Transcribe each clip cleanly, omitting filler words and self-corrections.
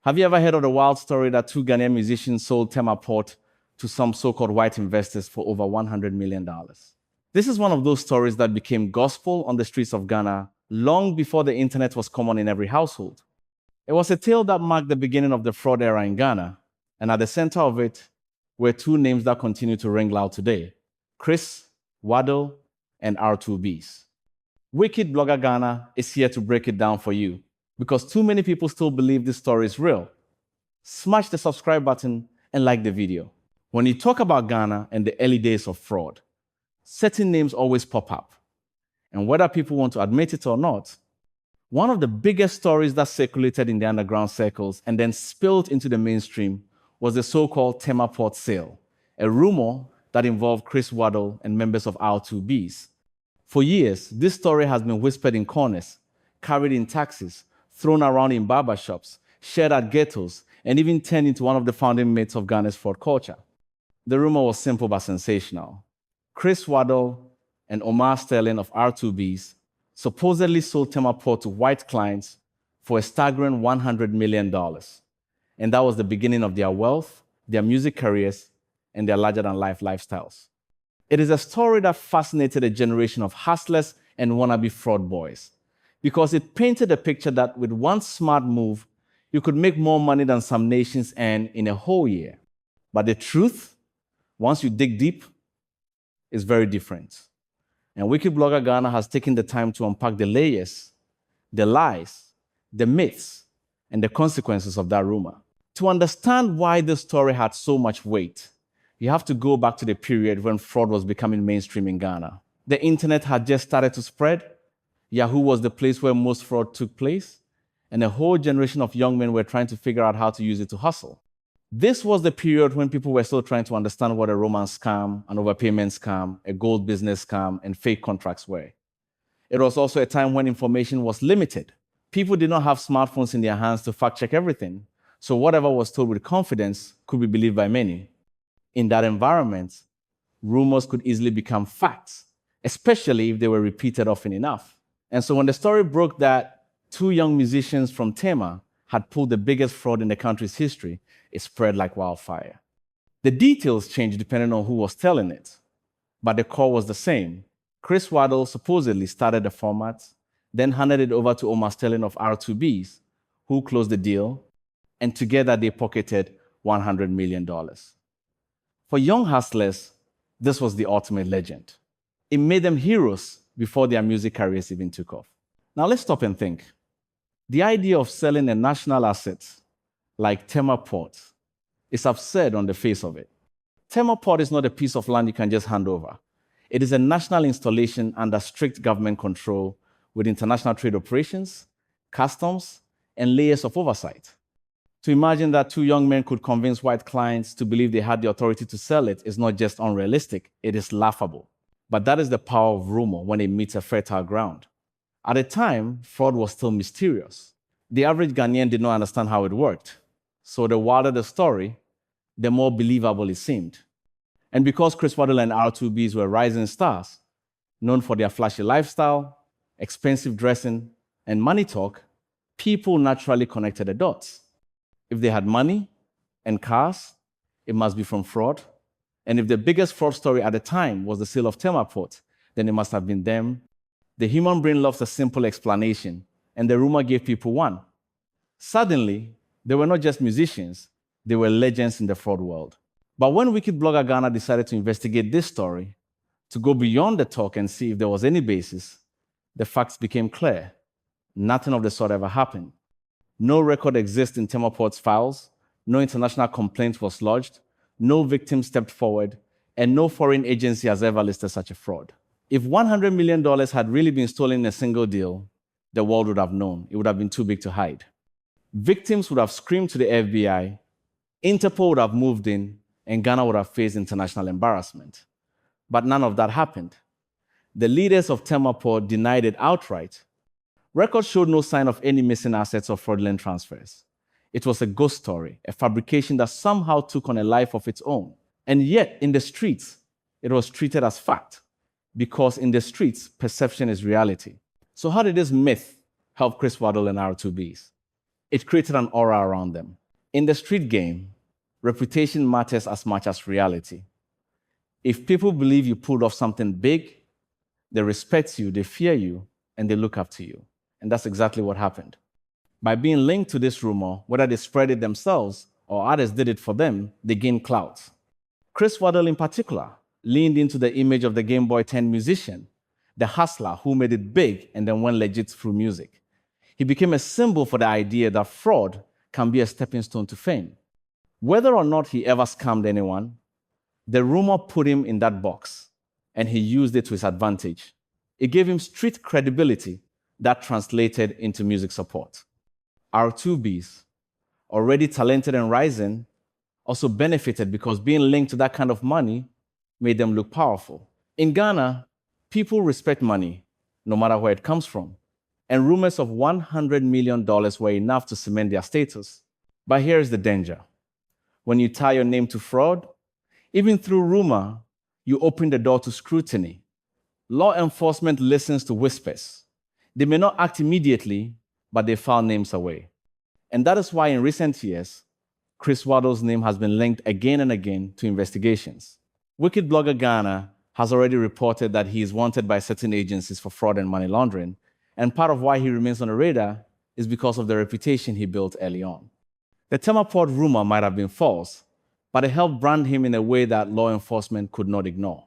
Have you ever heard of the wild story that two Ghanaian musicians sold Tema Port to some so-called white investors for over $100 million? This is one of those stories that became gospel on the streets of Ghana long before the internet was common in every household. It was a tale that marked the beginning of the fraud era in Ghana, and at the center of it were two names that continue to ring loud today: Criss Waddle and R2Bees. Wicked Blogger Ghana is here to break it down for you, because too many people still believe this story is real. Smash the subscribe button and like the video. When you talk about Ghana and the early days of fraud, certain names always pop up. And whether people want to admit it or not, one of the biggest stories that circulated in the underground circles and then spilled into the mainstream was the so-called Tema Port sale, a rumor that involved Criss Waddle and members of R2Bees. For years, this story has been whispered in corners, carried in taxis, thrown around in barbershops, shared at ghettos, and even turned into one of the founding myths of Ghana's fraud culture. The rumor was simple but sensational. Criss Waddle and Omar Sterling of R2Bees supposedly sold Tema Port to white clients for a staggering $100 million. And that was the beginning of their wealth, their music careers, and their larger-than-life lifestyles. It is a story that fascinated a generation of hustlers and wannabe fraud boys, because it painted a picture that with one smart move, you could make more money than some nations earn in a whole year. But the truth, once you dig deep, is very different. And Wicked Blogger Ghana has taken the time to unpack the layers, the lies, the myths, and the consequences of that rumor. To understand why this story had so much weight, you have to go back to the period when fraud was becoming mainstream in Ghana. The internet had just started to spread. Yahoo was the place where most fraud took place, and a whole generation of young men were trying to figure out how to use it to hustle. This was the period when people were still trying to understand what a romance scam, an overpayment scam, a gold business scam, and fake contracts were. It was also a time when information was limited. People did not have smartphones in their hands to fact-check everything, so whatever was told with confidence could be believed by many. In that environment, rumors could easily become facts, especially if they were repeated often enough. And so when the story broke that two young musicians from Tema had pulled the biggest fraud in the country's history, it spread like wildfire. The details changed depending on who was telling it, but the core was the same. Criss Waddle supposedly started the format, then handed it over to Omar Sterling of R2Bees, who closed the deal, and together they pocketed $100 million. For young hustlers, this was the ultimate legend. It made them heroes before their music careers even took off. Now let's stop and think. The idea of selling a national asset like Tema Port is absurd on the face of it. Tema Port is not a piece of land you can just hand over. It is a national installation under strict government control with international trade operations, customs, and layers of oversight. To imagine that two young men could convince white clients to believe they had the authority to sell it is not just unrealistic, it is laughable. But that is the power of rumor when it meets a fertile ground. At the time, fraud was still mysterious. The average Ghanaian did not understand how it worked. So the wilder the story, the more believable it seemed. And because Criss Waddle and R2Bees were rising stars, known for their flashy lifestyle, expensive dressing, and money talk, people naturally connected the dots. If they had money and cars, it must be from fraud. And if the biggest fraud story at the time was the sale of Tema Port, then it must have been them. The human brain loves a simple explanation, and the rumor gave people one. Suddenly, they were not just musicians, they were legends in the fraud world. But when Wicked Blogger Ghana decided to investigate this story, to go beyond the talk and see if there was any basis, the facts became clear. Nothing of the sort ever happened. No record exists in Tema Port's files, no international complaint was lodged, no victim stepped forward, and no foreign agency has ever listed such a fraud. If $100 million had really been stolen in a single deal, the world would have known. It would have been too big to hide. Victims would have screamed to the FBI, Interpol would have moved in, and Ghana would have faced international embarrassment. But none of that happened. The leaders of Tema Port denied it outright. Records showed no sign of any missing assets or fraudulent transfers. It was a ghost story, a fabrication that somehow took on a life of its own. And yet, in the streets, it was treated as fact, because in the streets, perception is reality. So how did this myth help Criss Waddle and R2Bees? It created an aura around them. In the street game, reputation matters as much as reality. If people believe you pulled off something big, they respect you, they fear you, and they look up to you. And that's exactly what happened. By being linked to this rumor, whether they spread it themselves or others did it for them, they gained clout. Criss Waddle in particular leaned into the image of the Game Boy 10 musician, the hustler who made it big and then went legit through music. He became a symbol for the idea that fraud can be a stepping stone to fame. Whether or not he ever scammed anyone, the rumor put him in that box, and he used it to his advantage. It gave him street credibility that translated into music support. R2Bees, already talented and rising, also benefited because being linked to that kind of money made them look powerful. In Ghana, people respect money, no matter where it comes from, and rumors of $100 million were enough to cement their status. But here's the danger. When you tie your name to fraud, even through rumor, you open the door to scrutiny. Law enforcement listens to whispers. They may not act immediately, but they file names away. And that is why in recent years, Criss Waddle's name has been linked again and again to investigations. Wicked Blogger Ghana has already reported that he is wanted by certain agencies for fraud and money laundering, and part of why he remains on the radar is because of the reputation he built early on. The Tema Port rumor might have been false, but it helped brand him in a way that law enforcement could not ignore.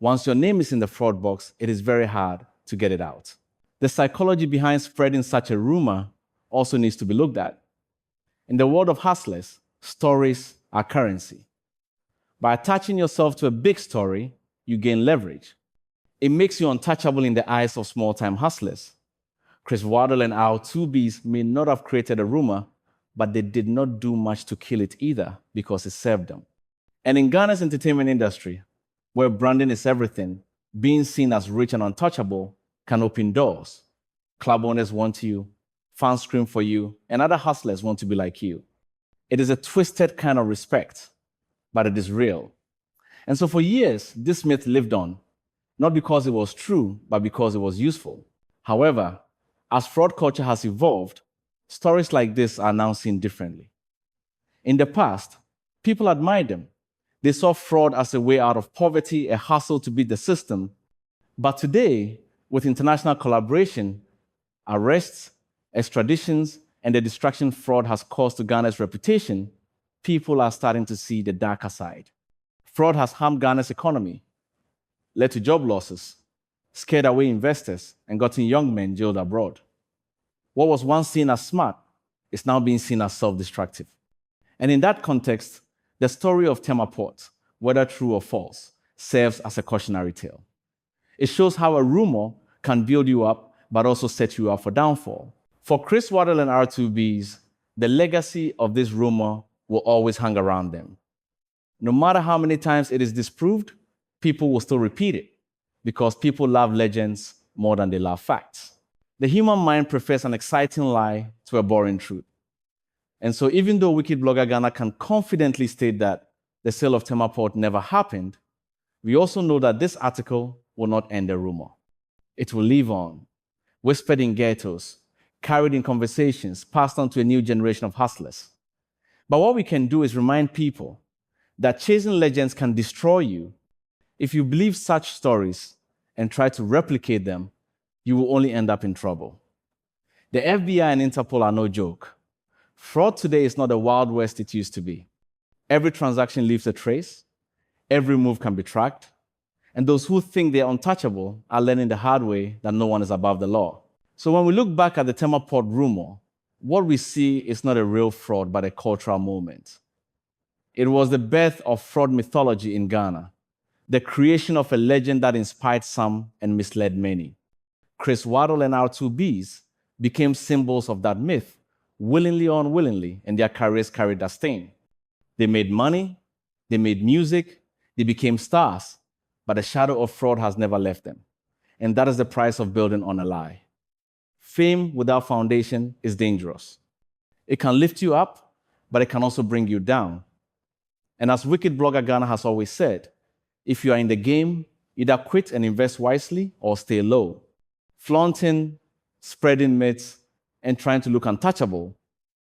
Once your name is in the fraud box, it is very hard to get it out. The psychology behind spreading such a rumor also needs to be looked at. In the world of hustlers, stories are currency. By attaching yourself to a big story, you gain leverage. It makes you untouchable in the eyes of small-time hustlers. Criss Waddle and R2Bees may not have created a rumor, but they did not do much to kill it either because it served them. And in Ghana's entertainment industry, where branding is everything, being seen as rich and untouchable can open doors. Club owners want you, fans scream for you, and other hustlers want to be like you. It is a twisted kind of respect, but it is real. And so for years, this myth lived on, not because it was true, but because it was useful. However, as fraud culture has evolved, stories like this are now seen differently. In the past, people admired them. They saw fraud as a way out of poverty, a hustle to beat the system. But today, with international collaboration, arrests, extraditions, and the destruction fraud has caused to Ghana's reputation, people are starting to see the darker side. Fraud has harmed Ghana's economy, led to job losses, scared away investors, and gotten young men jailed abroad. What was once seen as smart is now being seen as self-destructive. And in that context, the story of Tema Port, whether true or false, serves as a cautionary tale. It shows how a rumor can build you up, but also set you up for downfall. For Criss Waddle and R2Bees, the legacy of this rumor will always hang around them. No matter how many times it is disproved, people will still repeat it because people love legends more than they love facts. The human mind prefers an exciting lie to a boring truth. And so even though Wicked Blogger Ghana can confidently state that the sale of Tema Port never happened, we also know that this article will not end the rumor. It will live on, whispered in ghettos, carried in conversations, passed on to a new generation of hustlers. But what we can do is remind people that chasing legends can destroy you. If you believe such stories and try to replicate them, you will only end up in trouble. The FBI and Interpol are no joke. Fraud today is not the Wild West it used to be. Every transaction leaves a trace, every move can be tracked, and those who think they're untouchable are learning the hard way that no one is above the law. So when we look back at the Tema Port rumor, what we see is not a real fraud, but a cultural moment. It was the birth of fraud mythology in Ghana, the creation of a legend that inspired some and misled many. Criss Waddle and R2Bees became symbols of that myth, willingly or unwillingly, and their careers carried that stain. They made money, they made music, they became stars, but the shadow of fraud has never left them. And that is the price of building on a lie. Fame without foundation is dangerous. It can lift you up, but it can also bring you down. And as Wicked Blogger Ghana has always said, if you are in the game, either quit and invest wisely or stay low. Flaunting, spreading myths, and trying to look untouchable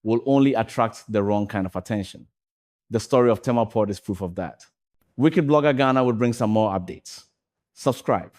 will only attract the wrong kind of attention. The story of Tema Port is proof of that. Wicked Blogger Ghana will bring some more updates. Subscribe.